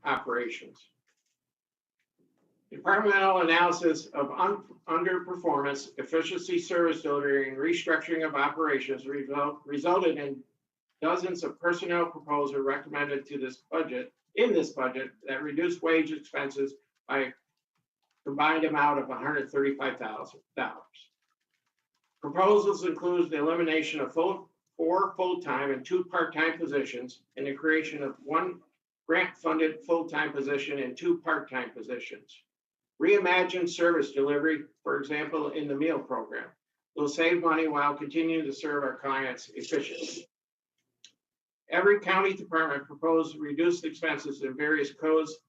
operations. Departmental analysis of underperformance, efficiency, service delivery, and restructuring of operations resulted in dozens of personnel proposals recommended to this budget that reduced wage expenses by a combined amount of $135,000. Proposals include the elimination of 4 full-time and 2 part-time positions and the creation of 1 grant-funded full-time position and 2 part-time positions. Reimagined service delivery, for example, in the meal program, will save money while continuing to serve our clients efficiently. Every county department proposed reduced expenses in various codes,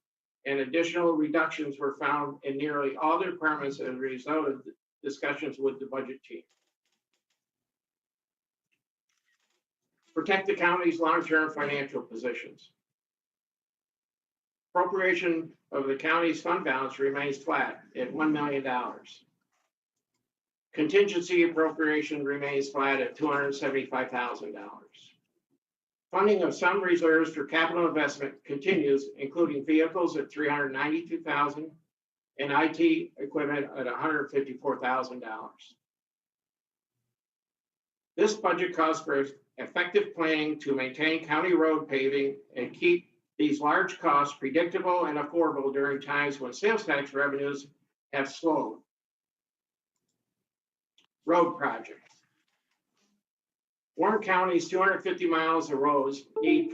and additional reductions were found in nearly all the departments as a result of discussions with the budget team. Protect the county's long-term financial positions. Appropriation of the county's fund balance remains flat at $1 million. Contingency appropriation remains flat at $275,000. Funding of some reserves for capital investment continues, including vehicles at $392,000 and IT equipment at $154,000. This budget calls for effective planning to maintain county road paving and keep these large costs predictable and affordable during times when sales tax revenues have slowed. Road projects. Warren County's 250 miles of roads need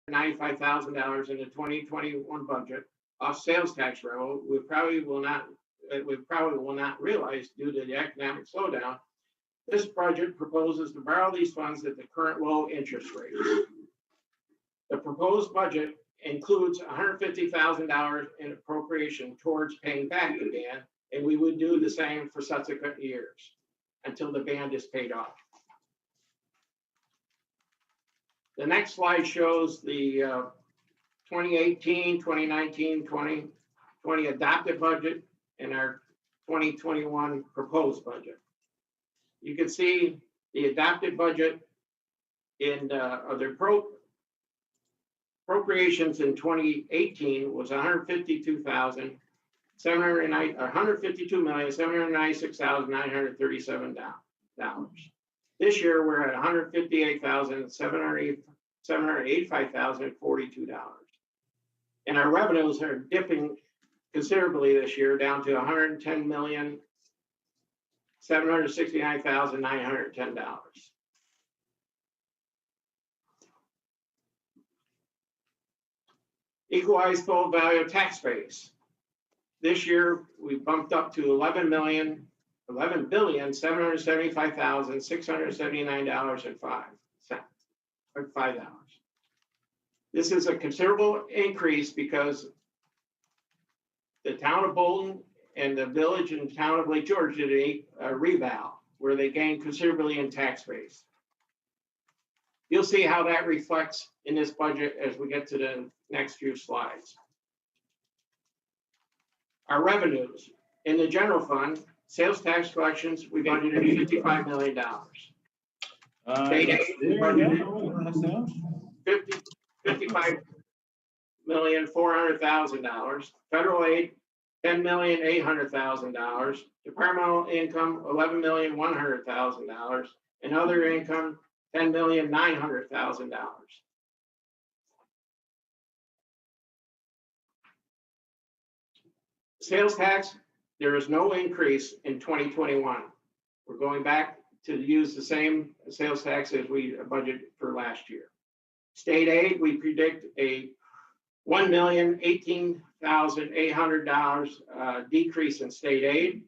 $95,000 in the 2021 budget off sales tax revenue. We probably will not realize due to the economic slowdown. This budget proposes to borrow these funds at the current low interest rates. The proposed budget includes $150,000 in appropriation towards paying back the band, and we would do the same for subsequent years until the band is paid off. The next slide shows the 2018, 2019, 2020 adopted budget and our 2021 proposed budget. You can see the adopted budget in the appropriations in 2018 was $152,796,937. This year we're at $158,785,042. And our revenues are dipping considerably this year, down to $769,910. Equalized total value of tax base. This year, we bumped up to $11,775,679.05. This is a considerable increase because the town of Bolton and the village and town of Lake George did a reval where they gained considerably in tax base. You'll see how that reflects in this budget as we get to the next few slides. Our revenues in the general fund, sales tax collections, we budgeted $55 million. State aid, we budgeted $55,400,000. Federal aid, $10,800,000. Departmental income, $11,100,000, and other income, $10,900,000. Sales tax, there is no increase in 2021. We're going back to use the same sales tax as we budgeted for last year. State aid, we predict a $1,018,800 decrease in state aid.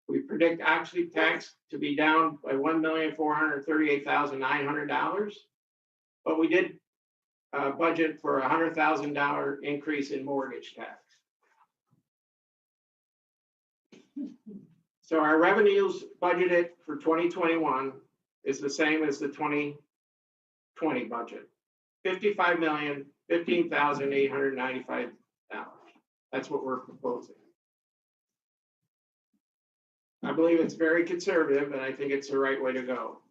We predict actually tax to be down by $1,438,900, but we did budget for a $100,000 increase in mortgage tax. So our revenues budgeted for 2021 is the same as the 2020 budget, $55,015,895. That's what we're proposing. I believe it's very conservative, and I think it's the right way to go.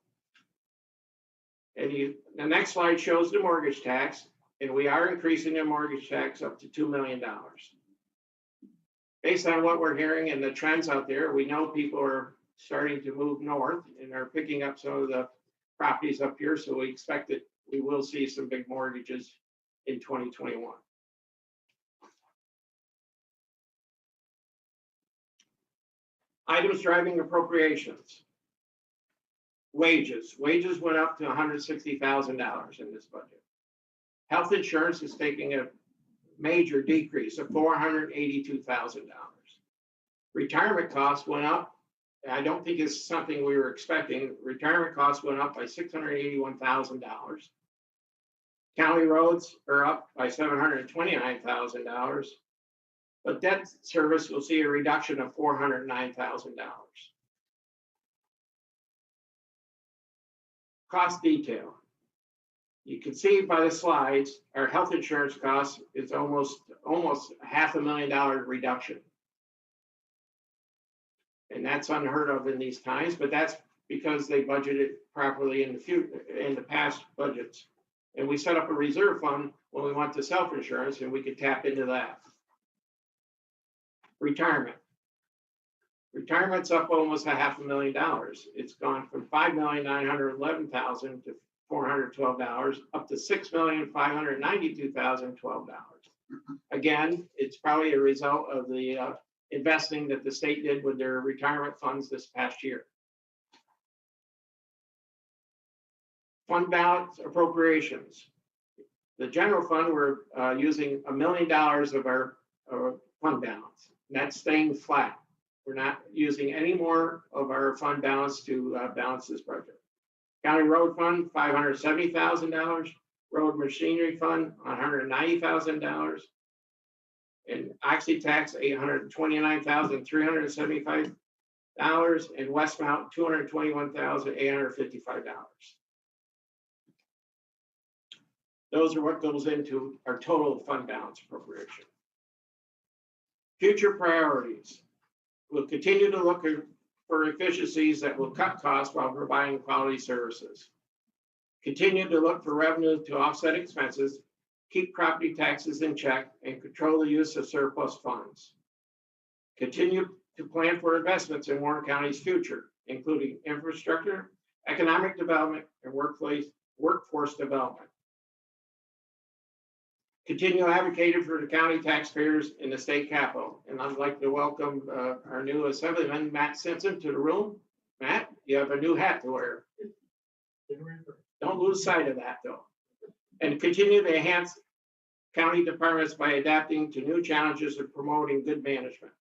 And the next slide shows the mortgage tax, and we are increasing the mortgage tax up to $2 million. Based on what we're hearing and the trends out there, we know people are starting to move north and are picking up some of the properties up here. So we expect that we will see some big mortgages in 2021. Items driving appropriations. Wages. Wages went up to $160,000 in this budget. Health insurance is taking a major decrease of $482,000. Retirement costs went up. I don't think it's something we were expecting. Retirement costs went up by $681,000. County roads are up by $729,000. But debt service will see a reduction of $409,000. Cost detail. You can see by the slides, our health insurance costs is almost $500,000 reduction. And that's unheard of in these times, but that's because they budgeted properly in the past budgets. And we set up a reserve fund when we went to self-insurance, and we could tap into that. Retirement. Retirement's up almost $500,000. It's gone from $5,911,000 to $412, up to $6,592,012. Again, it's probably a result of the investing that the state did with their retirement funds this past year. Fund balance appropriations. The general fund, we're using $1 million of our fund balance. And that's staying flat. We're not using any more of our fund balance to balance this budget. County road fund, $570,000. Road machinery fund, $190,000. And oxy tax, $829,375. And Westmount, $221,855. Those are what goes into our total fund balance appropriation. Future priorities. We'll continue to look for efficiencies that will cut costs while providing quality services. Continue to look for revenue to offset expenses, keep property taxes in check, and control the use of surplus funds. Continue to plan for investments in Warren County's future, including infrastructure, economic development, and workforce development. Continue advocating for the county taxpayers in the state capitol. And I'd like to welcome our new Assemblyman, Matt Simpson, to the room. Matt, you have a new hat to wear. Don't lose sight of that, though. And continue to enhance county departments by adapting to new challenges and promoting good management.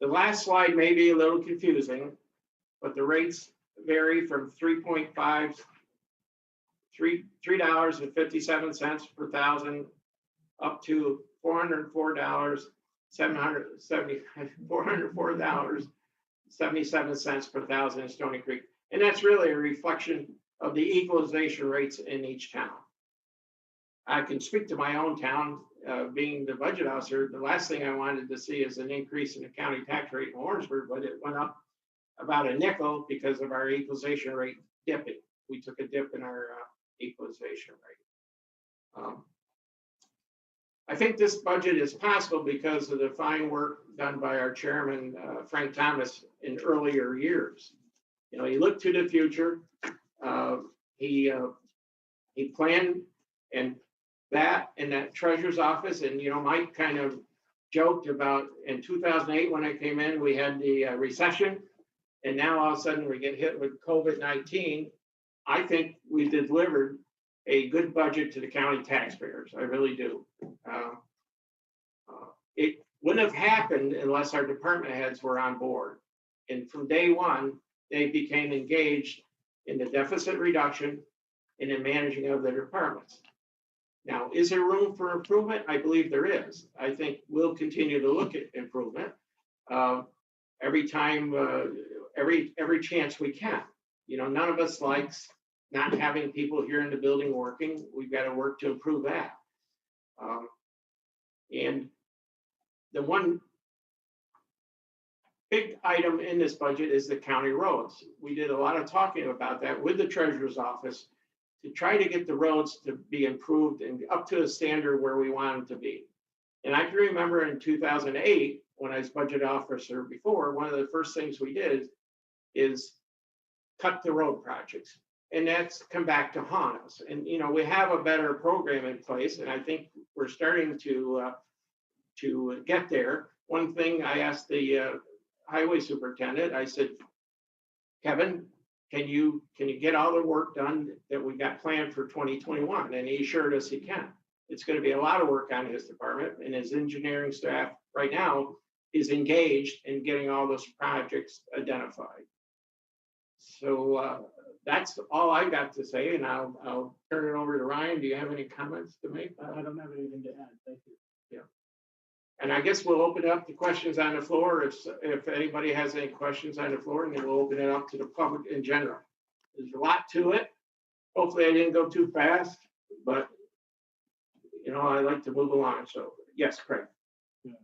The last slide may be a little confusing, but the rates vary from $3.57 per thousand up to $404.77 per thousand in Stony Creek. And that's really a reflection of the equalization rates in each town. I can speak to my own town, being the budget officer. The last thing I wanted to see is an increase in the county tax rate in Orangeburg, but it went up about a nickel because of our equalization rate dipping. We took a dip in our equalization rate. I think this budget is possible because of the fine work done by our chairman, Frank Thomas, in earlier years. You know, he looked to the future. He planned and that in that treasurer's office. And, you know, Mike kind of joked about in 2008 when I came in, we had the recession. And now all of a sudden we get hit with COVID-19. I think we delivered a good budget to the county taxpayers. I really do. It wouldn't have happened unless our department heads were on board. And from day one, they became engaged in the deficit reduction and in managing of their departments. Now, is there room for improvement? I believe there is. I think we'll continue to look at improvement every time, every chance we can. You know, none of us likes not having people here in the building working. We've got to work to improve that. And the one big item in this budget is the county roads. We did a lot of talking about that with the treasurer's office to try to get the roads to be improved and up to a standard where we want them to be. And I can remember in 2008, when I was budget officer before, one of the first things we did is cut the road projects. And that's come back to haunt us. And, you know, we have a better program in place, and I think we're starting to get there. One thing I asked the highway superintendent, I said, Kevin, can you get all the work done that we got planned for 2021? And he assured us he can. It's going to be a lot of work on his department, and his engineering staff right now is engaged in getting all those projects identified. So that's all I got to say, and I'll turn it over to Ryan. Do you have any comments to make? I don't have anything to add. Thank you. Yeah. And I guess we'll open up the questions on the floor if anybody has any questions on the floor, and then we'll open it up to the public in general. There's a lot to it. Hopefully I didn't go too fast, but you know, I like to move along. So yes, Craig. Yeah.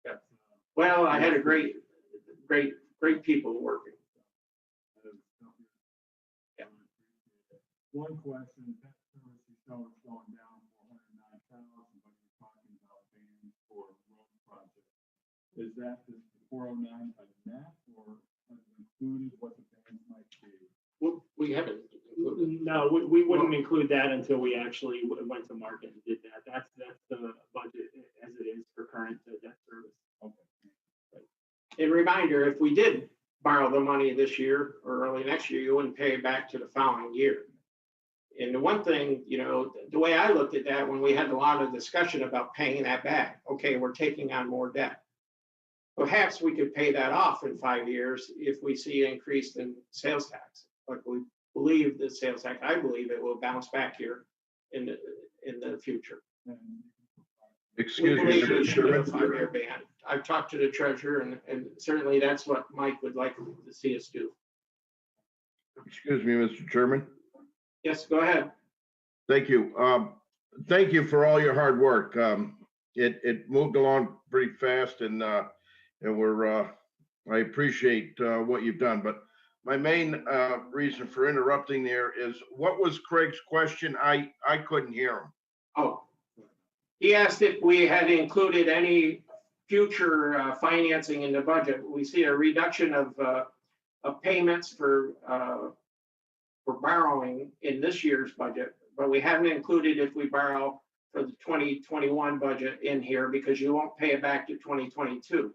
Yeah. Well, I had a great people working. Yeah. One question, that service you show is going down 409,000, but you're talking about paying for road projects. Is that the 409 by net, or has it included what the payments might be? Well, we haven't included. No, we wouldn't include that until we actually went to market and did that. That's the budget as it is for current debt service. Okay. And reminder, if we did borrow the money this year or early next year, you wouldn't pay it back to the following year. And the one thing, you know, the way I looked at that when we had a lot of discussion about paying that back, okay, we're taking on more debt. Perhaps we could pay that off in 5 years if we see an increase in sales tax. Like we believe the sales tax, I believe it will bounce back here in the future. Excuse me, Mr. Chairman. I've talked to the treasurer, and certainly that's what Mike would like to see us do. Excuse me, Mr. Chairman. Yes, go ahead. Thank you. Thank you for all your hard work. It moved along pretty fast, and we're I appreciate what you've done. But my main reason for interrupting there is, what was Craig's question? I couldn't hear him. Oh, he asked if we had included any future financing in the budget. We see a reduction of payments for we're borrowing in this year's budget, but we haven't included if we borrow for the 2021 budget in here because you won't pay it back to 2022.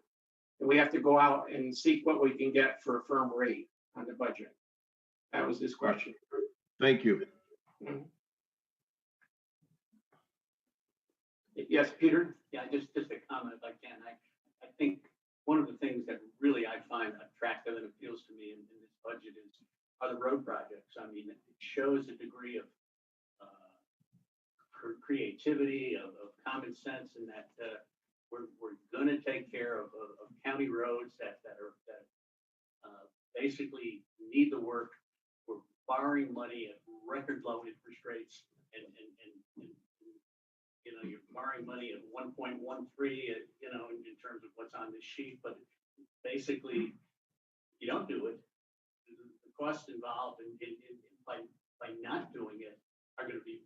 And we have to go out and seek what we can get for a firm rate on the budget. That was his question. Thank you. Yes, Peter? Yeah, just a comment if I can. I think one of the things that really I find attractive and appeals to me in this budget are the road projects. I mean, it shows a degree of creativity, of common sense, and that we're going to take care of county roads that basically need the work. We're borrowing money at record low interest rates, and you know, you're borrowing money at 1.13, you know, in terms of what's on this sheet, but basically, you don't do it. The costs involved by not doing it are going to be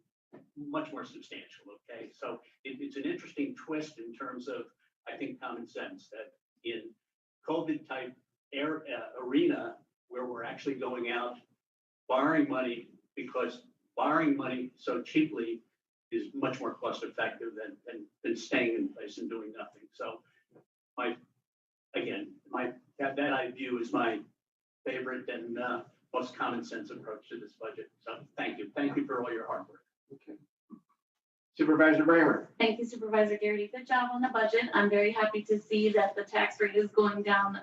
much more substantial. Okay, so it's an interesting twist in terms of, I think, common sense that in COVID type arena where we're actually going out borrowing money, because borrowing money so cheaply is much more cost effective than staying in place and doing nothing. So that I view as my favorite and most common sense approach to this budget. So thank you for all your hard work. Okay. Supervisor Bramer. Thank you, Supervisor Garrity. Good job on the budget. I'm very happy to see that the tax rate is going down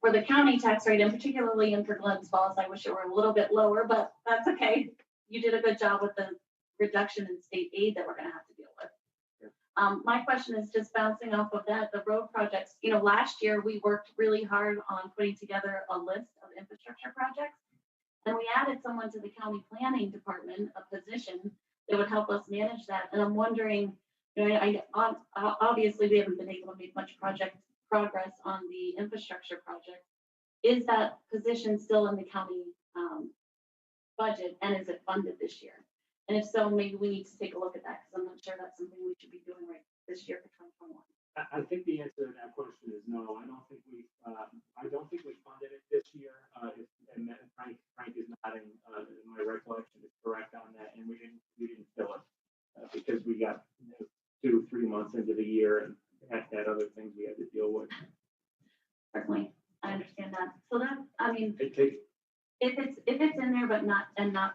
for the county tax rate, and particularly in for Glens Falls. I wish it were a little bit lower, but that's okay. You did a good job with the reduction in state aid that we're going to have to deal with. My question is just bouncing off of that, the road projects. You know, last year we worked really hard on putting together a list of infrastructure projects, and we added someone to the county planning department, a position that would help us manage that. And I'm wondering, you know, obviously we haven't been able to make much progress on the infrastructure project. Is that position still in the county budget, and is it funded this year? And if so, maybe we need to take a look at that, because I'm not sure that's something we should be doing right this year for 2021. I think the answer to that question is no. I don't think we funded it this year. And Frank is nodding. My recollection is correct on that, and we didn't fill it because we got 2-3 months into the year and had other things we had to deal with. Certainly, I understand that. So that, I mean, It takes. if it's in there but not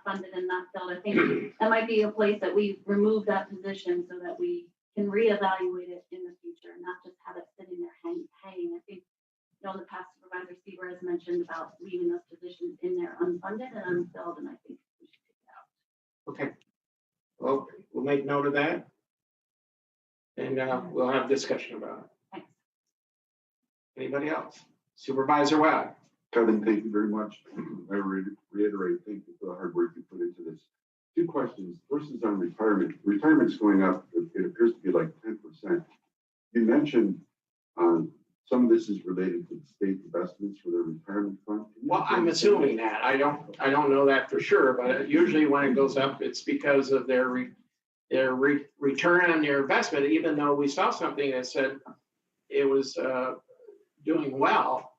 funded and not filled, I think that might be a place that we remove that position so that we can reevaluate it in the future and not just have it sitting there hanging. I think, you know, in the past, Supervisor Seaver has mentioned about leaving those positions in there unfunded and unfilled, and I think we should take it out. Okay. Well, we'll make note of that. And we'll have discussion about it. Thanks. Anybody else? Supervisor Webb. Kevin, thank you very much. I reiterate, thank you for the hard work you put into this. 2 questions. First is on retirement. Retirement's going up. It appears to be like 10%. You mentioned some of this is related to the state investments for their retirement fund. Well, I'm assuming that. I don't know that for sure, but usually when it goes up, it's because of their return on their investment, even though we saw something that said it was doing well.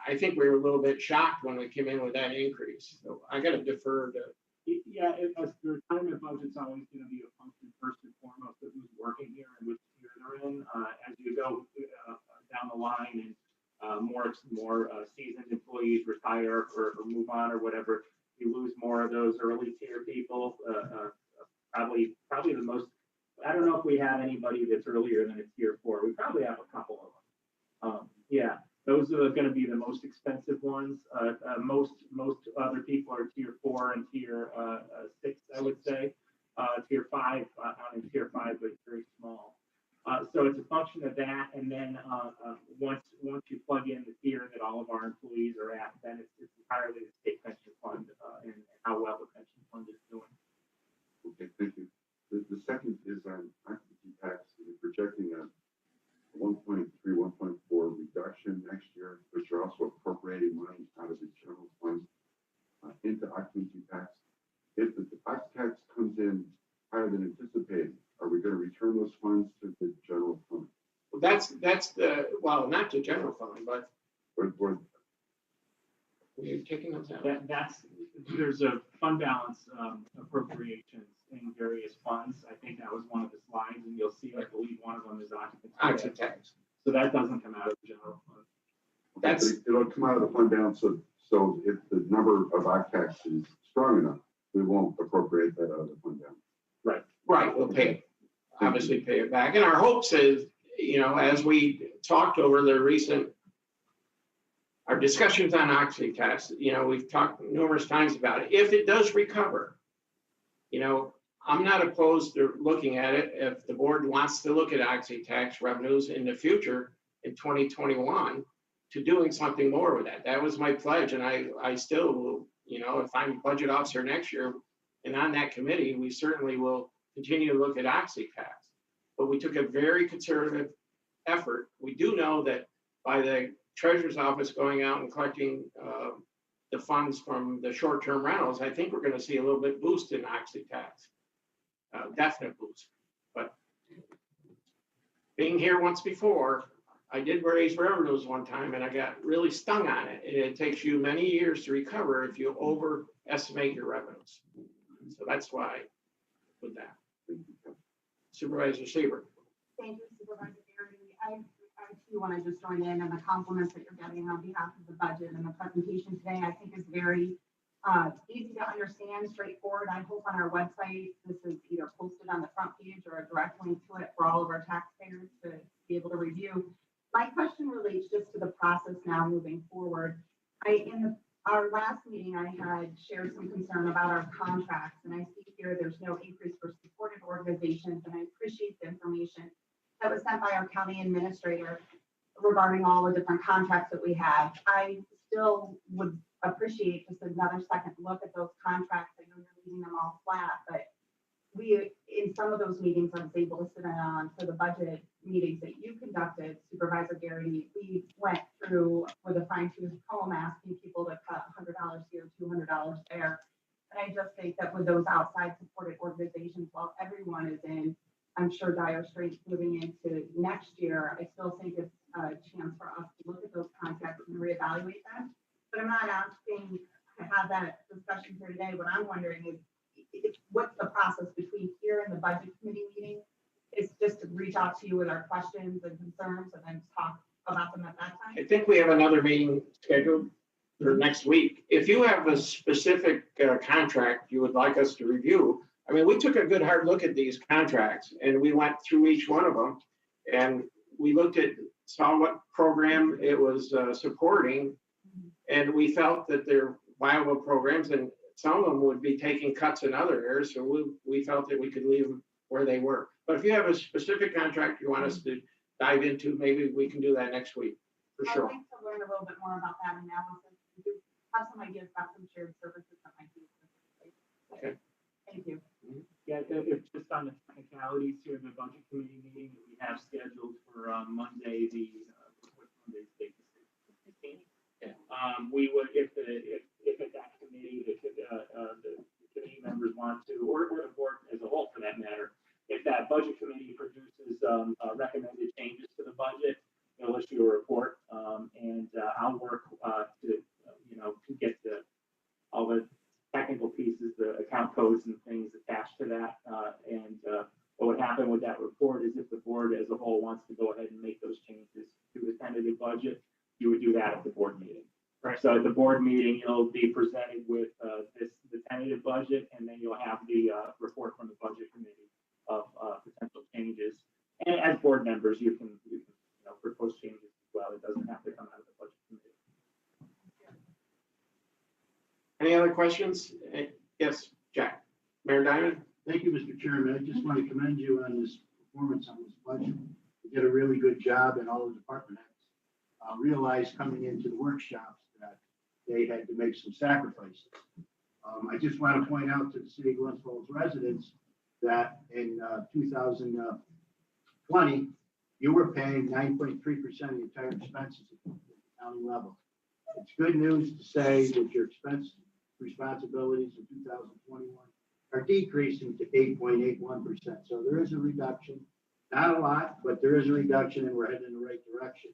I think we were a little bit shocked when we came in with that increase. So I got to defer to. Yeah, the retirement budget's always going to be a function first and foremost of who's working here and which year they're in. As you go down the line and more seasoned employees retire or move on or whatever, you lose more of those early tier people. Probably the most. I don't know if we have anybody that's earlier than a tier 4. We probably have a couple of them. Yeah. Those are going to be the most expensive ones. Most other people are tier 4 and tier 6, I would say. Tier 5, not in tier 5, but it's very small. So it's a function of that. And then once you plug in the tier that all of our employees are at, then it's entirely the state pension fund and how well the pension fund is doing. Okay, thank you. The second is on occupancy tax. You're projecting a 1.3, 1.4 reduction next year, but you're also appropriating money out of the general fund into occupancy tax. If the occupancy tax comes in higher than anticipated, are we going to return those funds to the general fund? Well, that's the, well, not the general fund, but Or you're taking those out. That's there's a fund balance appropriations in various funds. I think that was one of the slides, and you'll see, I believe, one of them is occupancy Occupancy tax. tax. So that doesn't come out of the general fund. That's- It'll come out of the fund balance, so if the number of tax is strong enough, we won't appropriate that out of the fund balance. Right, we'll obviously pay it back. And our hopes is, as we talked over the recent, our discussions on oxy tax, we've talked numerous times about it. If it does recover, I'm not opposed to looking at it. If the board wants to look at oxy tax revenues in the future in 2021 to doing something more with that. That was my pledge. And I still will, if I'm budget officer next year and on that committee, we certainly will continue to look at oxy tax. But we took a very conservative effort. We do know that by the treasurer's office going out and collecting the funds from the short-term rentals, I think we're going to see a little bit boost in oxy tax, definite boost. But being here once before, I did raise revenues one time and I got really stung on it. And it takes you many years to recover if you overestimate your revenues. So that's why with that. Supervisor Seaver. Thank you, Supervisor Garrity. I too want to just join in on the compliments that you're getting on behalf of the budget, and the presentation today I think is very easy to understand, straightforward. I hope on our website this is either posted on the front page or a direct link to it for all of our taxpayers to be able to review. My question relates just to the process now moving forward. In our last meeting, I had shared some concern about our contracts, and I see here there's no increase for supported organizations, and I appreciate the information that was sent by our county administrator regarding all the different contracts that we have. I still would appreciate just another second look at those contracts. I know you're leaving them all flat, but in some of those meetings, I was able to sit in on for the budget meetings that you conducted, Supervisor Garrity. We went through with a fine-tooth comb asking people to cut $100 here, $200 there. And I just think that with those outside supported organizations, while everyone is in, I'm sure, dire straits moving into next year, I still think it's a chance for us to look at those contracts and reevaluate them. But I'm not asking to have that discussion here today. What I'm wondering is, what's the process between here and the budget committee meeting? It's just to reach out to you with our questions and concerns and then talk about them at that time. I think we have another meeting scheduled for next week. If you have a specific contract you would like us to review, I mean, we took a good hard look at these contracts and we went through each one of them and we saw what program it was supporting, and we felt that they're viable programs, and some of them would be taking cuts in other areas, so we felt that we could leave them where they were. But if you have a specific contract you want us to dive into, maybe we can do that next week, for sure. I'd like to learn a little bit more about that analysis. We do have some ideas about some shared services that might be. Okay. Thank you. Yeah, if just on the technicalities here, the budget committee meeting that we have scheduled for Monday, what's Monday's date? We would, if at that committee, the committee members want to, or the board as a whole for that matter, if that budget committee produces recommended changes to the budget, they'll issue a report, and I'll work to get all the technical pieces, the account codes and things attached to that. And what would happen with that report is if the board as a whole wants to go ahead and make those changes to the tentative budget, you would do that at the board meeting. Right. So at the board meeting, you'll be presented with the tentative budget, and then you'll have the report from the budget committee of potential changes. And as board members, you can propose changes as well. It doesn't have to come out of the budget committee. Any other questions? Yes, Jack. Mayor Diamond? Thank you, Mr. Chairman. I just want to commend you on this performance on this budget. You did a really good job, and all the department heads realized coming into the workshops that they had to make some sacrifices. I just want to point out to the city of Glens Falls residents that in 2020, you were paying 9.3% of the entire expenses at the county level. It's good news to say that your expense responsibilities in 2021 are decreasing to 8.81%. So there is a reduction, not a lot, but there is a reduction, and we're heading in the right direction.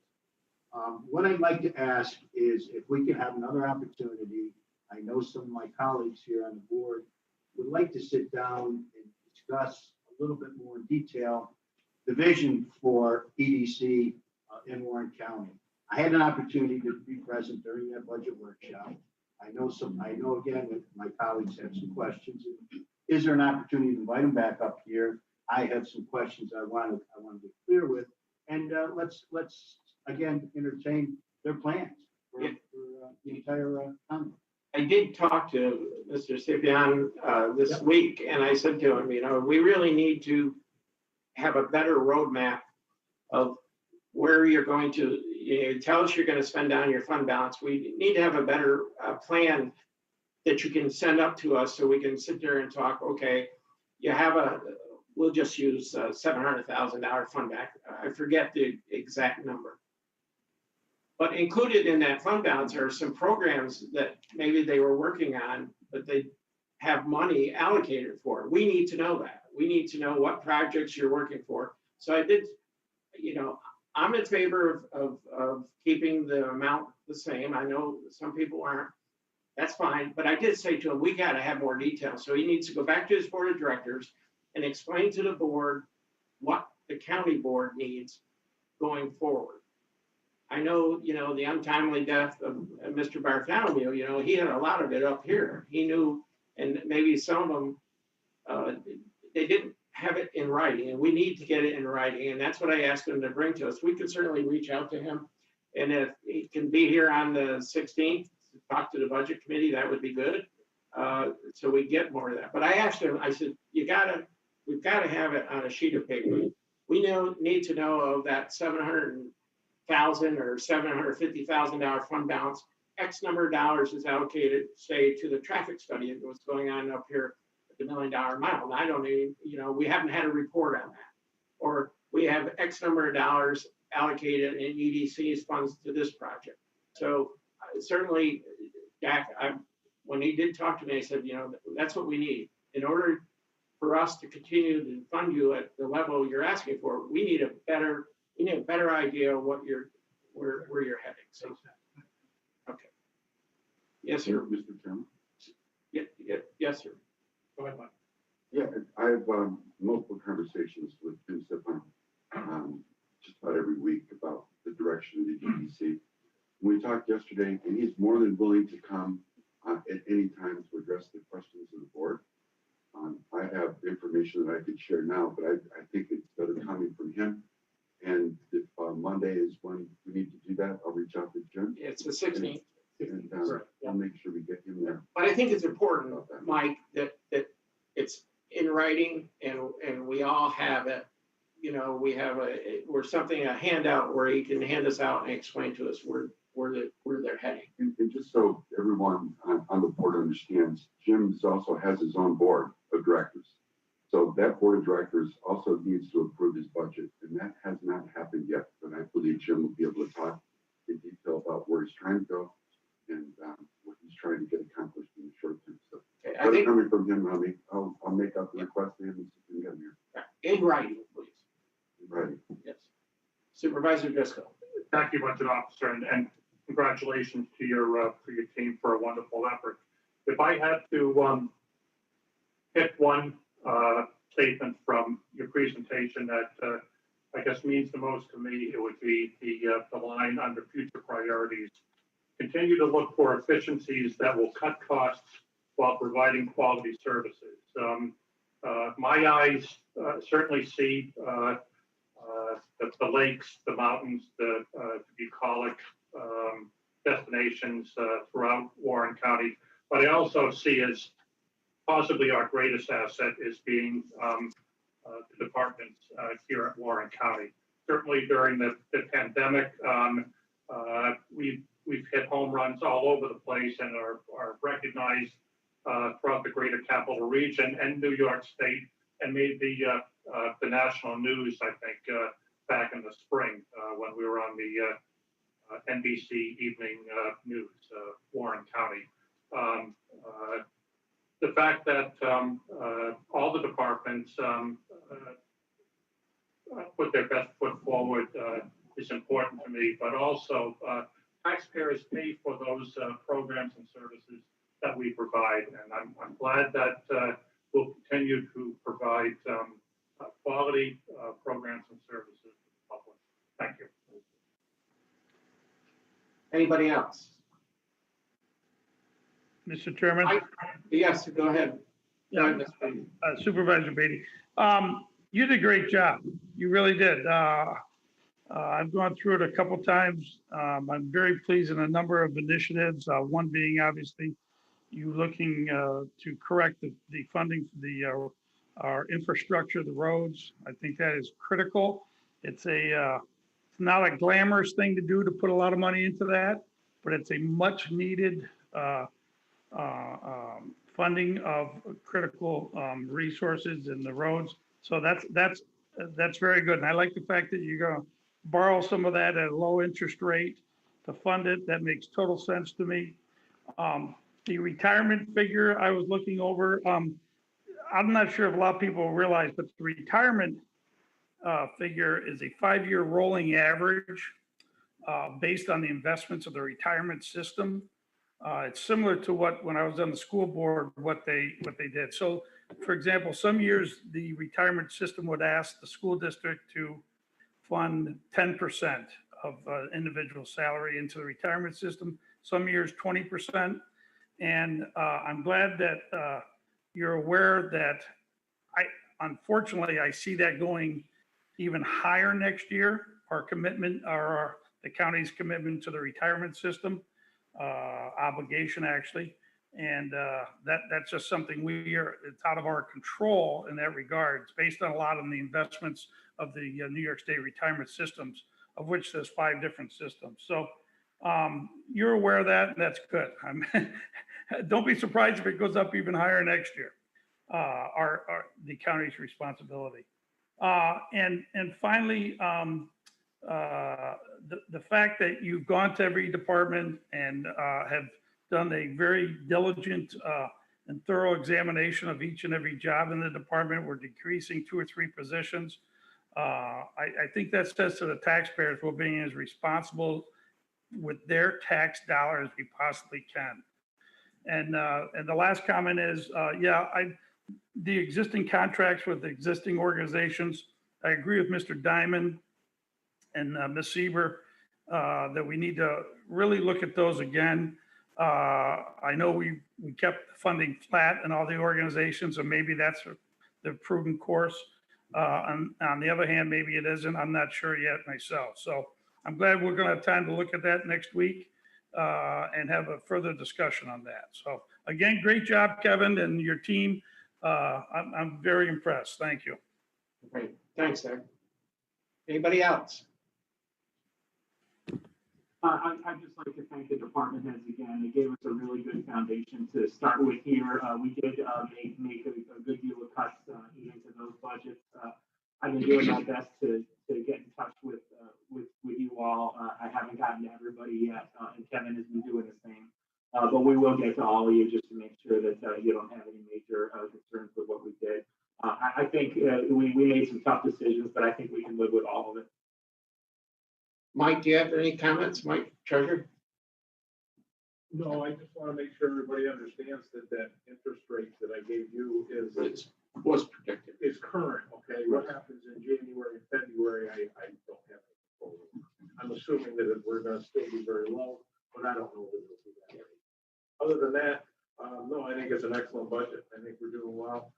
What I'd like to ask is if we could have another opportunity I know some of my colleagues here on the board would like to sit down and discuss a little bit more in detail the vision for EDC in Warren County. I had an opportunity to be present during that budget workshop. I know again that my colleagues have some questions. Is there an opportunity to invite them back up here? I have some questions I want to get clear with, and let's again entertain their plans for the entire county. I did talk to Mr. Scipion this week, and I said to him, we really need to have a better roadmap of where you're going to, tell us you're going to spend down your fund balance. We need to have a better plan that you can send up to us so we can sit there and talk, okay, we'll just use $700,000 fund back. I forget the exact number. But included in that fund balance are some programs that maybe they were working on, but they have money allocated for. We need to know that. We need to know what projects you're working for. So I did, I'm in favor of keeping the amount the same. I know some people aren't. That's fine. But I did say to him, we got to have more detail. So he needs to go back to his board of directors and explain to the board what the county board needs going forward. I know, the untimely death of Mr. Bartholomew, he had a lot of it up here. He knew, and maybe some of them, they didn't have it in writing, and we need to get it in writing. And that's what I asked him to bring to us. We could certainly reach out to him. And if he can be here on the 16th, to talk to the budget committee, that would be good. So we get more of that. But I asked him, I said, we've got to have it on a sheet of paper. We need to know of that $700,000 or $750,000 fund balance. X number of dollars is allocated, say, to the traffic study of what's going on up here at the $1 Million Mile. And I don't even, we haven't had a report on that. Or we have X number of dollars allocated in EDC's funds to this project. So certainly, Jack, when he did talk to me, I said, that's what we need. In order for us to continue to fund you at the level you're asking for, we need a better idea of where you're heading. So, okay. Yes, sir. Mr. Chairman? Yes, sir. Go ahead, Mike. Yeah, I have multiple conversations with Jim Sipon just about every week about the direction of the EDC. We talked yesterday, and he's more than willing to come at any time to address the questions of the board. I have information that I could share now, but I think it's better coming from him. And if Monday is when we need to do that, I'll reach out to Jim. It's the 16th. And I'll make sure we get him there. But I think it's important, Mike, that it's in writing and we all have it. We have a handout where he can hand us out and explain to us where they're heading. And just so everyone on the board understands, Jim also has his own board of directors. So that board of directors also needs to approve his budget, and that has not happened yet. But I believe Jim will be able to talk in detail about where he's trying to go and what he's trying to get accomplished in the short term. So Okay, I think coming from him, I'll make up the request to him and see if we can get him here. in writing, please. Right. Yes. Supervisor Driscoll. Thank you, Budget Officer, and congratulations to your team for a wonderful effort. If I had to pick one statement from your presentation that I guess means the most to me, it would be the line under future priorities. Continue to look for efficiencies that will cut costs while providing quality services. My eyes certainly see the lakes, the mountains, the bucolic destinations throughout Warren County, but I also see as possibly our greatest asset is being the departments here at Warren County. Certainly during the pandemic, we've hit home runs all over the place and are recognized throughout the greater capital region and New York State, and made the national news, I think, back in the spring when we were on the NBC evening news, Warren County. The fact that all the departments put their best foot forward is important to me, but also taxpayers pay for those programs and services that we provide. And I'm glad that we'll continue to provide quality programs and services to the public. Thank you. Anybody else? Mr. Chairman, Yes, go ahead. Yeah. Supervisor Beatty, you did a great job. You really did. I've gone through it a couple times. I'm very pleased in a number of initiatives. One being obviously you looking to correct the funding for our infrastructure, the roads. I think that is critical. It's not a glamorous thing to do to put a lot of money into that, but it's a much needed funding of critical resources in the roads. So that's very good. And I like the fact that you're going to borrow some of that at a low interest rate to fund it. That makes total sense to me. The retirement figure I was looking over, I'm not sure if a lot of people realize, but the retirement figure is a 5-year rolling average based on the investments of the retirement system. It's similar to when I was on the school board, what they did. So, for example, some years the retirement system would ask the school district to fund 10% of individual salary into the retirement system. Some years 20%. And I'm glad that you're aware that unfortunately, I see that going even higher next year. Our commitment, the county's commitment to the retirement system. Obligation actually, and that's just something it's out of our control in that regard. It's based on a lot of the investments of the New York State retirement systems, of which there's 5 different systems. So you're aware of that, and that's good. Don't be surprised if it goes up even higher next year. The county's responsibility, and finally. The fact that you've gone to every department and have done a very diligent and thorough examination of each and every job in the department. We're decreasing 2 or 3 positions. I think that says to the taxpayers, we're being as responsible with their tax dollars as we possibly can. And the last comment is, the existing contracts with the existing organizations, I agree with Mr. Diamond and Ms. Sieber, that we need to really look at those again. I know we kept funding flat in all the organizations, so maybe that's the prudent course. On the other hand, maybe it isn't. I'm not sure yet myself. So I'm glad we're going to have time to look at that next week and have a further discussion on that. So again, great job, Kevin, and your team. I'm very impressed. Thank you. Great. Thanks, Doug. Anybody else? I'd just like to thank the department heads again. They gave us a really good foundation to start with here. We did make a good deal of cuts even to those budgets. I've been doing my best to get in touch with you all. I haven't gotten to everybody yet, and Kevin has been doing the same. But we will get to all of you just to make sure that you don't have any major concerns with what we did. I think we made some tough decisions, but I think we can live with all of it. Mike, do you have any comments? Mike, Treasurer? No, I just want to make sure everybody understands that interest rate that I gave you was predicted. Is current, okay? What happens in January and February, I don't have any control over. I'm assuming that we're going to still be very low, but I don't know that it'll be that way. Other than that, no, I think it's an excellent budget. I think we're doing well.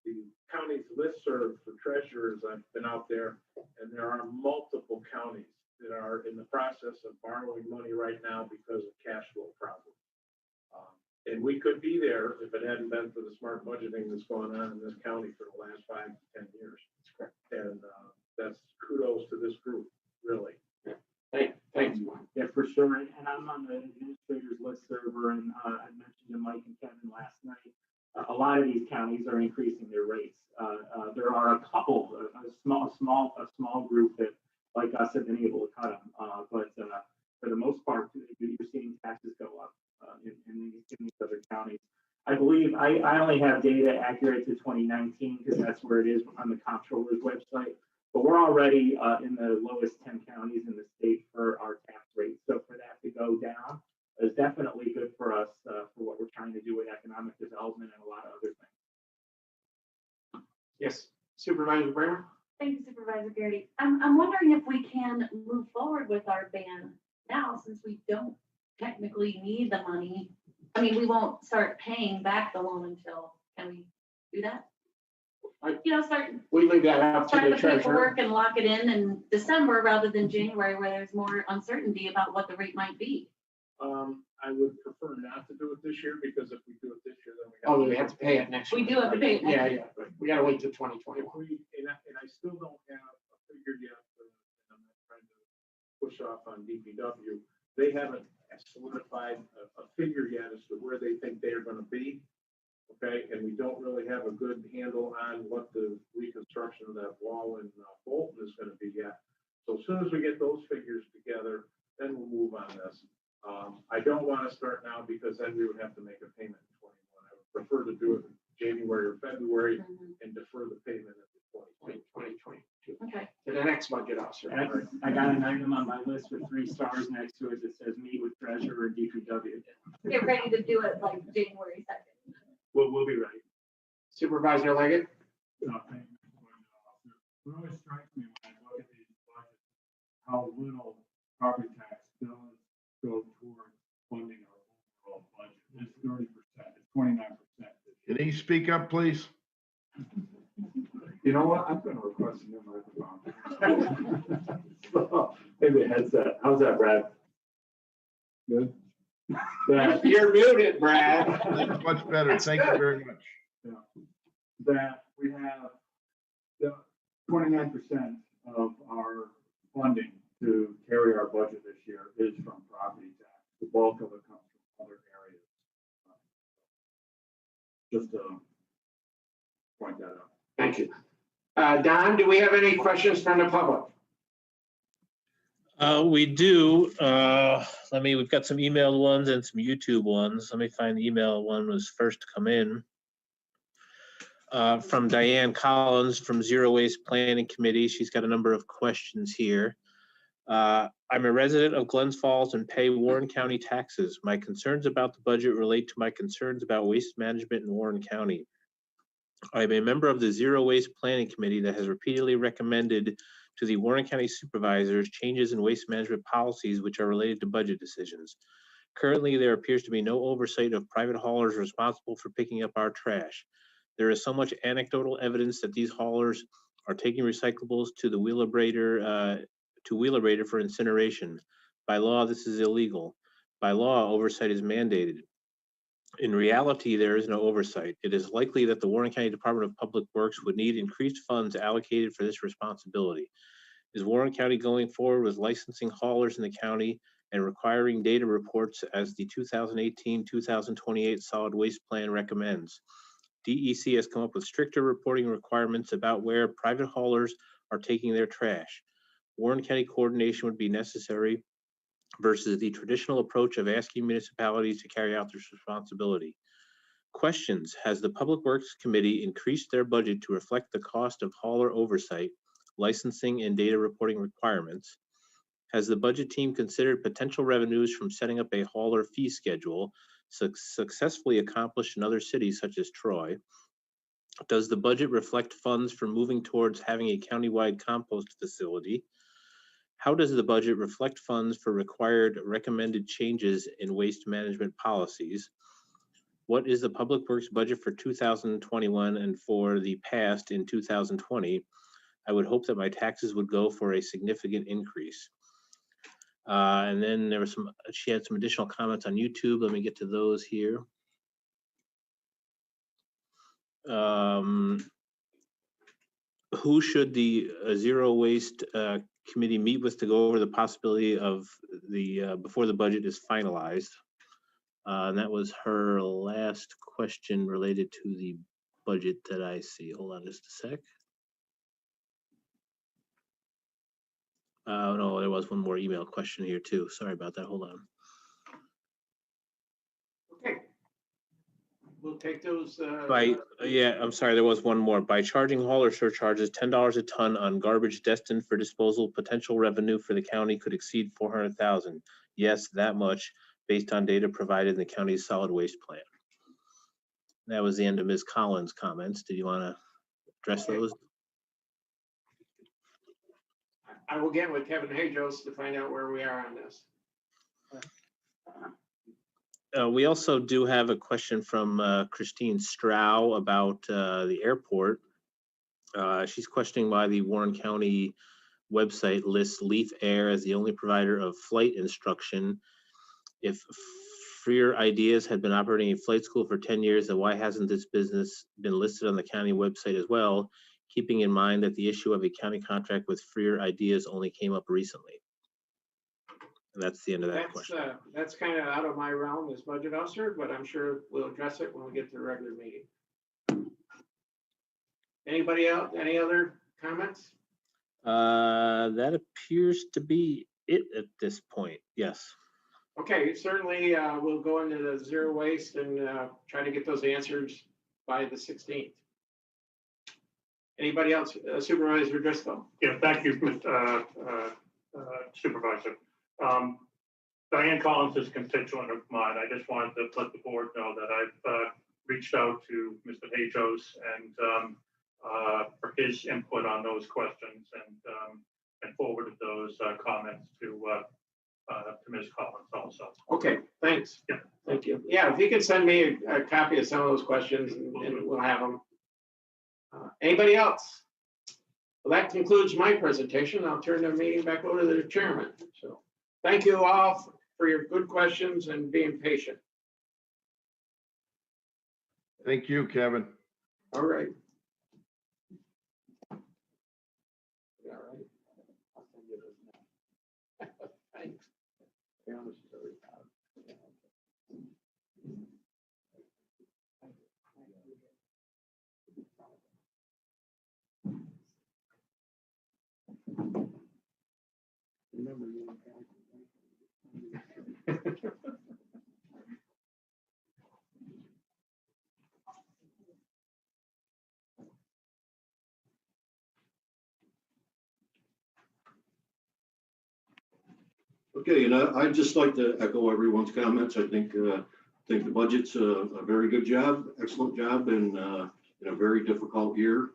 The county's listserv for treasurers, I've been out there, and there are multiple counties that are in the process of borrowing money right now because of cash flow problems. And we could be there if it hadn't been for the smart budgeting that's going on in this county for the last 5 to 10 years. That's correct. And that's kudos to this group, really. Yeah. Thanks, Mike. Yeah, for sure. And I'm on the administrators list server, and I mentioned to Mike and Kevin last night. A lot of these counties are increasing their rates. There are a couple, a small group that, like us, have been able to cut them. But for the most part, you're seeing taxes go up in these other counties. I believe I only have data accurate to 2019 because that's where it is on the comptroller's website. But we're already in the lowest 10 counties in the state for our tax rate. So for that to go down is definitely Supervisor Bramer? Thank you, Supervisor Garrity. I'm wondering if we can move forward with our ban now, since we don't technically need the money. I mean, we won't start paying back the loan until, can we do that? You know, start We leave that up to the the treasurer. paperwork and lock it in December rather than January, where there's more uncertainty about what the rate might be. I would prefer not to do it this year, because if we do it this year, then we. Oh, we have to pay it next year. We do have to pay it next Yeah, year. yeah, but we gotta wait till 2021. And I still don't have a figure yet, and I'm not trying to push off on DPW. They haven't solidified a figure yet as to where they think they're gonna be. Okay, and we don't really have a good handle on what the reconstruction of that wall in Bolton is gonna be yet. So as soon as we get those figures together, then we'll move on this. I don't want to start now, because then we would have to make a payment in 21. I would prefer to do it in January or February and defer the payment at 2022. Okay. To the next budget officer. I got an item on my list with 3 stars next to it that says meet with treasurer and DPW. Get ready to do it like January 2nd. We'll be ready. Supervisor Leggett? No, thank you, Mr. Budget Officer. What always strikes me when I look at these budgets, how little property tax does go towards funding our overall budget. It's 30%, it's 29%. Can he speak up, please? You know what? I'm gonna request a new microphone. So, maybe a headset. How's that, Brad? Good? That, You're muted, Brad. That's much better. Thank you very much. that we have the 29% of our funding to carry our budget this year is from property tax. The bulk of it comes from other areas. Just to point that out. Thank you. Don, do we have any questions from the public? We do. We've got some emailed ones and some YouTube ones. Let me find the email one was first to come in. From Diane Collins from Zero Waste Planning Committee. She's got a number of questions here. I'm a resident of Glens Falls and pay Warren County taxes. My concerns about the budget relate to my concerns about waste management in Warren County. I am a member of the Zero Waste Planning Committee that has repeatedly recommended to the Warren County supervisors changes in waste management policies which are related to budget decisions. Currently, there appears to be no oversight of private haulers responsible for picking up our trash. There is so much anecdotal evidence that these haulers are taking recyclables to the Wheelabrator for incineration. By law, this is illegal. By law, oversight is mandated. In reality, there is no oversight. It is likely that the Warren County Department of Public Works would need increased funds allocated for this responsibility. Is Warren County going forward with licensing haulers in the county and requiring data reports as the 2018-2028 Solid Waste Plan recommends? DEC has come up with stricter reporting requirements about where private haulers are taking their trash. Warren County coordination would be necessary versus the traditional approach of asking municipalities to carry out this responsibility. Questions: has the Public Works Committee increased their budget to reflect the cost of hauler oversight, licensing, and data reporting requirements? Has the budget team considered potential revenues from setting up a hauler fee schedule, successfully accomplished in other cities such as Troy? Does the budget reflect funds for moving towards having a countywide compost facility? How does the budget reflect funds for required recommended changes in waste management policies? What is the Public Works budget for 2021 and for the past in 2020? I would hope that my taxes would go for a significant increase. And then there was she had some additional comments on YouTube. Let me get to those here. Who should the Zero Waste Committee meet with to go over the possibility of the before the budget is finalized? And that was her last question related to the budget that I see. Hold on just a sec. No, there was one more email question here too. Sorry about that. Hold on. Okay. We'll take those. Yeah, I'm sorry, there was one more. By charging hauler surcharges $10 a ton on garbage destined for disposal, potential revenue for the county could exceed $400,000. Yes, that much, based on data provided in the county's solid waste plan. That was the end of Ms. Collins' comments. Did you want to address those? I will get with Kevin Hajos to find out where we are on this. We also do have a question from Christine Strau about the airport. She's questioning why the Warren County website lists Leaf Air as the only provider of flight instruction. If Freer Ideas had been operating a flight school for 10 years, then why hasn't this business been listed on the county website as well, keeping in mind that the issue of a county contract with Freer Ideas only came up recently? And that's the end of that question. That's kind of out of my realm as budget officer, but I'm sure we'll address it when we get to the regular meeting. Anybody else, any other comments? That appears to be it at this point. Yes. Okay, certainly we'll go into the zero waste and try to get those answers by the 16th. Anybody else? Supervisor Driscoll. Yeah, thank you, Supervisor. Diane Collins is a constituent of mine. I just wanted to let the board know that I've reached out to Mr. Hajos and for his input on those questions and forwarded those comments to Ms. Collins also. Okay, thanks. Yeah. Thank you. Yeah, if you could send me a copy of some of those questions and we'll have them. Anybody else? Well, that concludes my presentation. I'll turn the meeting back over to the chairman. So thank you all for your good questions and being patient. Thank you, Kevin. All right. All right. I'll send you those now. Thanks. Remember you. Okay, and I'd just like to echo everyone's comments. I think the budget's a very good job, excellent job, and in a very difficult year,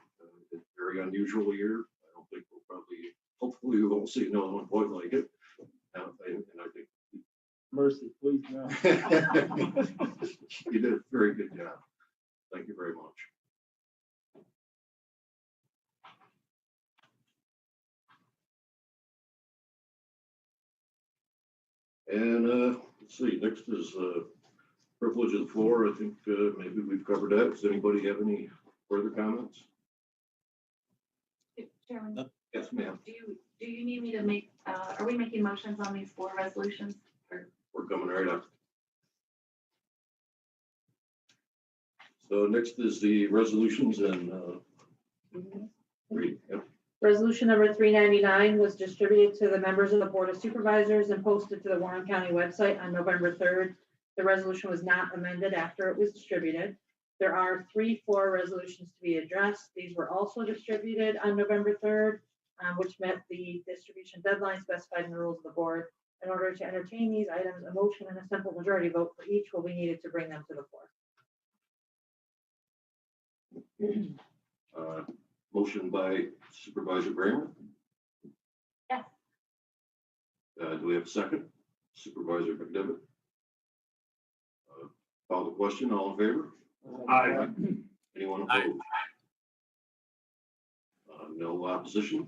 a very unusual year. I don't think we'll probably, hopefully, we won't see another one quite like it. And I think Mercy, please no. you did a very good job. Thank you very much. And let's see, next is privilege of the floor. I think maybe we've covered that. Does anybody have any further comments? Chairman, Yes, ma'am. do you need me to make, are we making motions on these 4 resolutions? Or? We're coming right up. So next is the resolutions and read. Yep. Resolution number 399 was distributed to the members of the Board of Supervisors and posted to the Warren County website on November 3rd. The resolution was not amended after it was distributed. There are 3 floor resolutions to be addressed. These were also distributed on November 3rd, which met the distribution deadline specified in the rules of the board. In order to entertain these items, a motion and a simple majority vote for each will be needed to bring them to the floor. Motion by Supervisor Bramer. Yes. Do we have a second? Supervisor McDevitt. Call the question. All in favor? Aye. Anyone opposed? No opposition.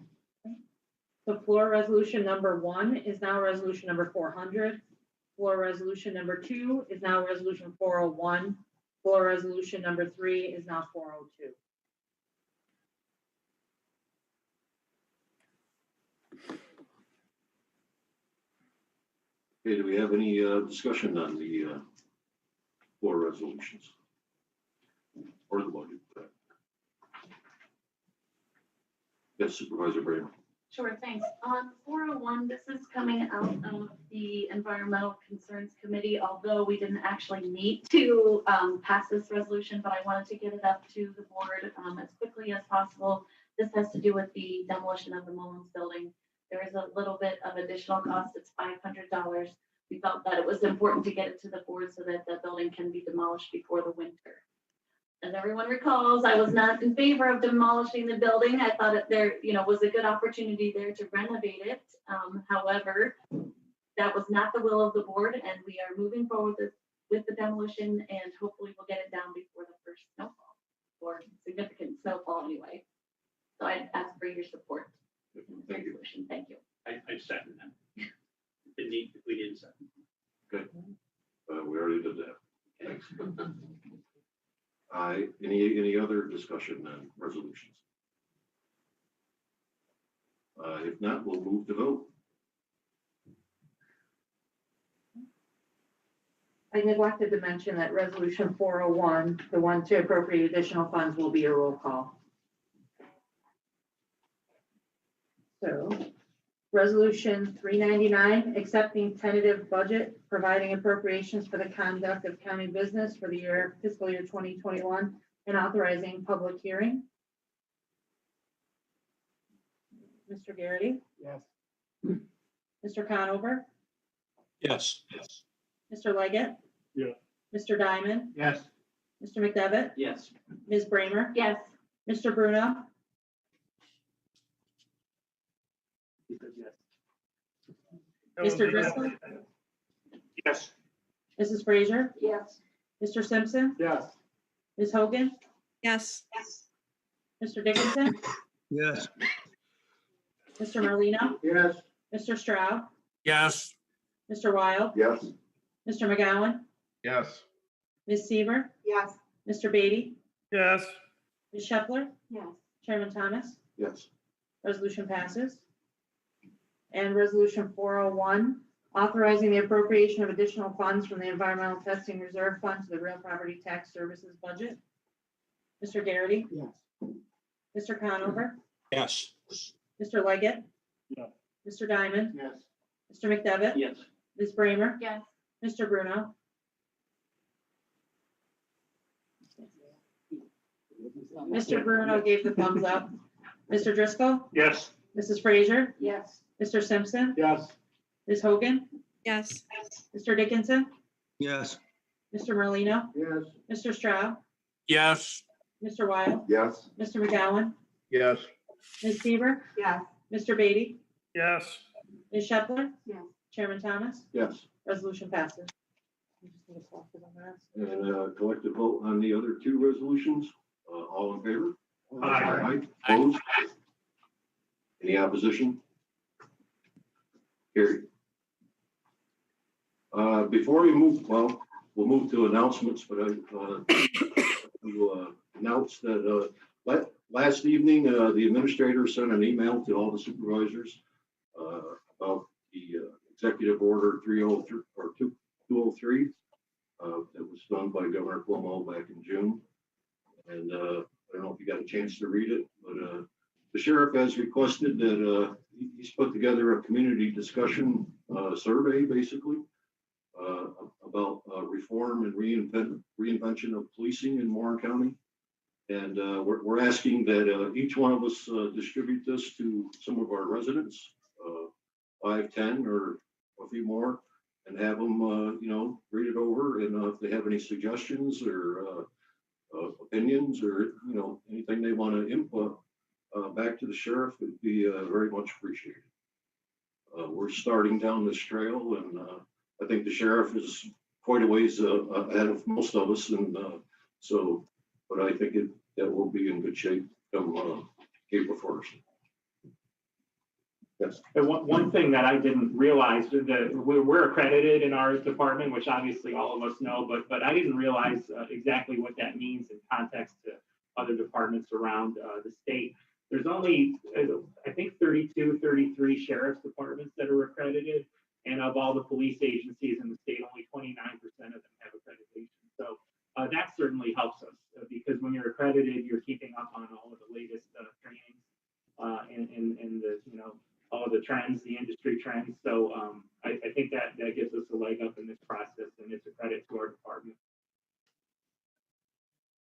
The floor resolution number 1 is now resolution number 400. Floor resolution number 2 is now resolution 401. Floor resolution number 3 is now 402. Okay, do we have any discussion on the floor resolutions or the budget? Yes, Supervisor Bramer. Sure, thanks. On 401, this is coming out of the Environmental Concerns Committee, although we didn't actually need to pass this resolution, but I wanted to get it up to the board as quickly as possible. This has to do with the demolition of the Mullins building. There is a little bit of additional cost. It's $500. We felt that it was important to get it to the board so that the building can be demolished before the winter. as everyone recalls, I was not in favor of demolishing the building. I thought it there, was a good opportunity there to renovate it. However, that was not the will of the board, and we are moving forward with the demolition, and hopefully we'll get it down before the first snowfall, or significant snowfall anyway. So I'd ask for your support. Thank you. Thank you. I second that. We didn't second. Okay. We already did that. Thanks. Any other discussion on resolutions? If not, we'll move to vote. I neglected to mention that resolution 401, the one to appropriate additional funds, will be a roll call. So, resolution 399, accepting tentative budget, providing appropriations for the conduct of county business for the fiscal year 2021, and authorizing public hearing. Mr. Garrity? Yes. Mr. Conover? Yes. Mr. Leggett? Yeah. Mr. Diamond? Yes. Mr. McDevitt? Yes. Ms. Bramer? Yes. Mr. Bruno? He said yes. Mr. Driscoll? Yes. Mrs. Frazier? Yes. Mr. Simpson? Yes. Ms. Hogan? Yes. Mr. Dickinson? Yes. Mr. Merlino? Yes. Mr. Stroud? Yes. Mr. Wild? Yes. Mr. McGowan? Yes. Ms. Seaver? Yes. Mr. Beatty? yes, Ms. Shepler? Yes. Chairman Thomas? Yes. Resolution passes. And resolution 401, authorizing the appropriation of additional funds from the Environmental Testing Reserve Fund to the Real Property Tax Services budget. Mr. Garrity? Yes. Mr. Conover? Yes. Mr. Leggett? Yeah. Mr. Diamond? Yes. Mr. McDevitt? Yes. Ms. Bramer? Yes. Mr. Bruno? Mr. Bruno gave the thumbs up. Mr. Driscoll? Yes. Mrs. Frazier? Yes. Mr. Simpson? Yes. Ms. Hogan? Yes. Mr. Dickinson? Yes. Mr. Merlino? Yes. Mr. Stroud? Yes. Mr. Wild? Yes. Mr. McGowan? Yes. Ms. Seaver? Yes. Mr. Beatty? yes. Ms. Shepler? Yes. Chairman Thomas? Yes. Resolution passes. And collective vote on the other two resolutions. All in favor? Aye. Opposed? Any opposition? Carried. Before we move, well, we'll move to announcements, but I will announce that last evening, the administrator sent an email to all the supervisors about the executive order 303 or 203 that was done by Governor Cuomo back in June. And I don't know if you got a chance to read it, but the sheriff has requested that he's put together a community discussion survey, basically, about reform and reinvention of policing in Warren County. And we're asking that each one of us distribute this to some of our residents, 5, 10, or a few more, and have them, read it over. And if they have any suggestions or opinions or, anything they want to input back to the sheriff, would be very much appreciated. We're starting down this trail, and I think the sheriff is quite a ways ahead of most of us. And but I think that will be in good shape come April 1st. Yes. And one thing that I didn't realize is that we're accredited in our department, which obviously all of us know, but I didn't realize exactly what that means in context to other departments around the state. There's only, I think, 32, 33 sheriff's departments that are accredited. And of all the police agencies in the state, only 29% of them have accreditation. So that certainly helps us because when you're accredited, you're keeping up on all of the latest trainings and the, all of the trends, the industry trends. So I think that gives us a leg up in this process, and it's a credit to our department.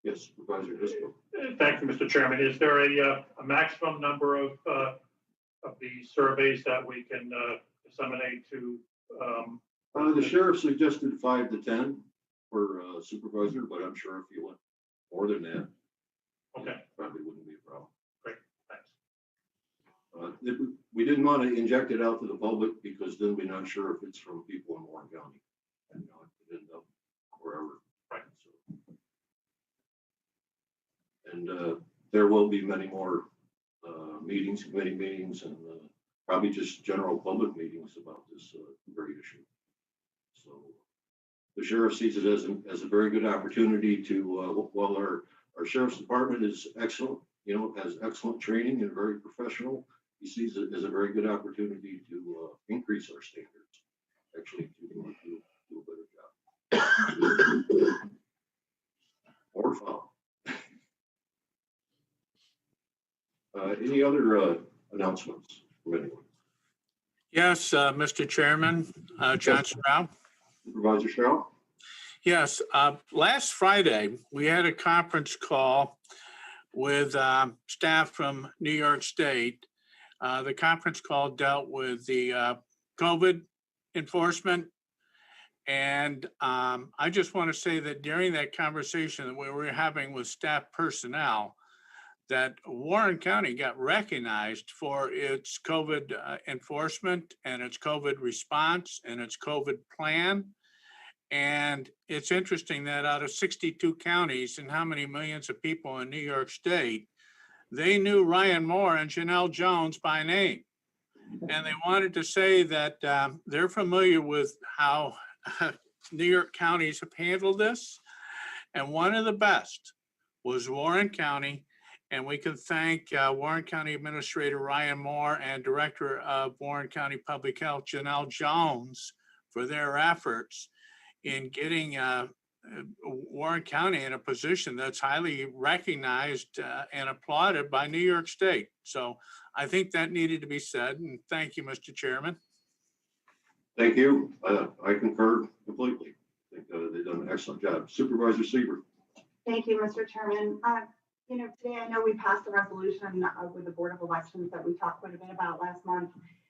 Yes, Supervisor Driscoll. Thank you, Mr. Chairman. Is there a maximum number of the surveys that we can disseminate to? The sheriff suggested 5 to 10 for supervisor, but I'm sure if you want more than that, Okay, probably wouldn't be a problem. thanks. We didn't want to inject it out to the public because then we're not sure if it's from people in Warren County. And, it could end up wherever. Right. So. And there will be many more meetings, committee meetings, and probably just general public meetings about this great issue. So the sheriff sees it as a very good opportunity to, while our sheriff's department is excellent, has excellent training and very professional, he sees it as a very good opportunity to increase our standards, actually to do a better job. Or follow. Any other announcements from anyone? Yes, Mr. Chairman, John Stroud. Supervisor Stroud? Yes, last Friday, we had a conference call with staff from New York State. The conference call dealt with the COVID enforcement. And I just want to say that during that conversation that we were having with staff personnel, that Warren County got recognized for its COVID enforcement and its COVID response and its COVID plan. And it's interesting that out of 62 counties and how many millions of people in New York State, they knew Ryan Moore and Janelle Jones by name. And they wanted to say that they're familiar with how New York counties have handled this. And one of the best was Warren County. And we can thank Warren County Administrator Ryan Moore and Director of Warren County Public Health, Janelle Jones, for their efforts in getting Warren County in a position that's highly recognized and applauded by New York State. So I think that needed to be said. And thank you, Mr. Chairman. Thank you. I concur completely. I think they've done an excellent job. Supervisor Seaver. Thank you, Mr. Chairman. Today I know we passed a resolution with the Board of Elections that we talked quite a bit about last month.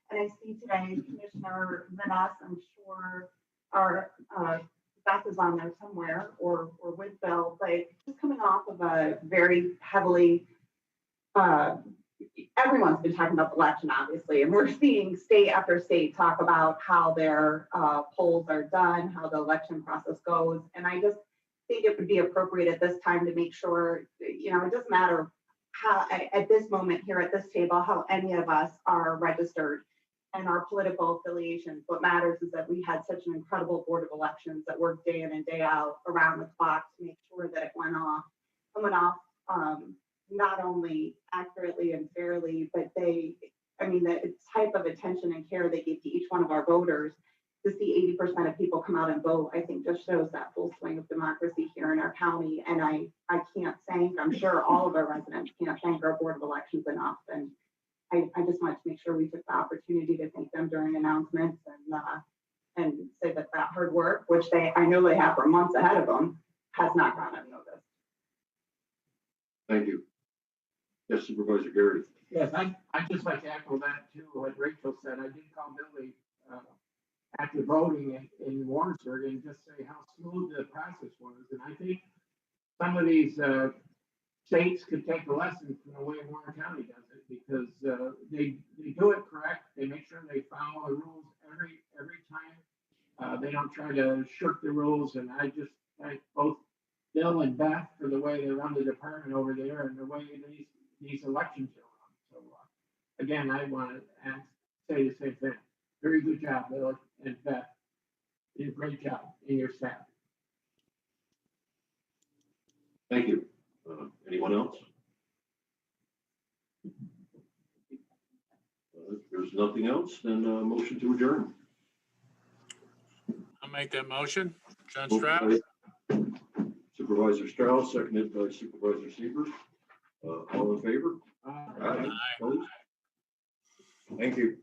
And I see today Commissioner Vinas, I'm sure our Beth is on there somewhere or with Bill, but just coming off of a very heavily, everyone's been talking about the election, obviously, and we're seeing state after state talk about how their polls are done, how the election process goes. And I just think it would be appropriate at this time to make sure, it doesn't matter how, at this moment here at this table, how any of us are registered and our political affiliations. What matters is that we had such an incredible Board of Elections that worked day in and day out around the clock to make sure that it went off not only accurately and fairly, but the type of attention and care they gave to each one of our voters. To see 80% of people come out and vote, I think just shows that full swing of democracy here in our county. And I can't thank, I'm sure all of our residents can't thank our Board of Elections enough. And I just wanted to make sure we took the opportunity to thank them during announcements and say that hard work, which I know they have for months ahead of them, has not gone unnoticed. Thank you. Yes, Supervisor Gary. Yes, I'd just like to echo that too, what Rachel said. I did call Billy after voting in Warrensburg and just say how smooth the process was. And I think some of these states could take a lesson from the way Warren County does it, because they do it correct. They make sure they follow the rules every time. They don't try to shirk the rules. And I just thank both Bill and Beth for the way they run the department over there and the way these elections are run. So again, I want to say the same thing. Very good job, Bill and Beth. You did a great job in your staff. Thank you. Anyone else? If there's nothing else, then motion to adjourn. I'll make that motion. John Stroud. Supervisor Strauss, seconded by Supervisor Seaver. All in favor? Aye. Opposed? Thank you.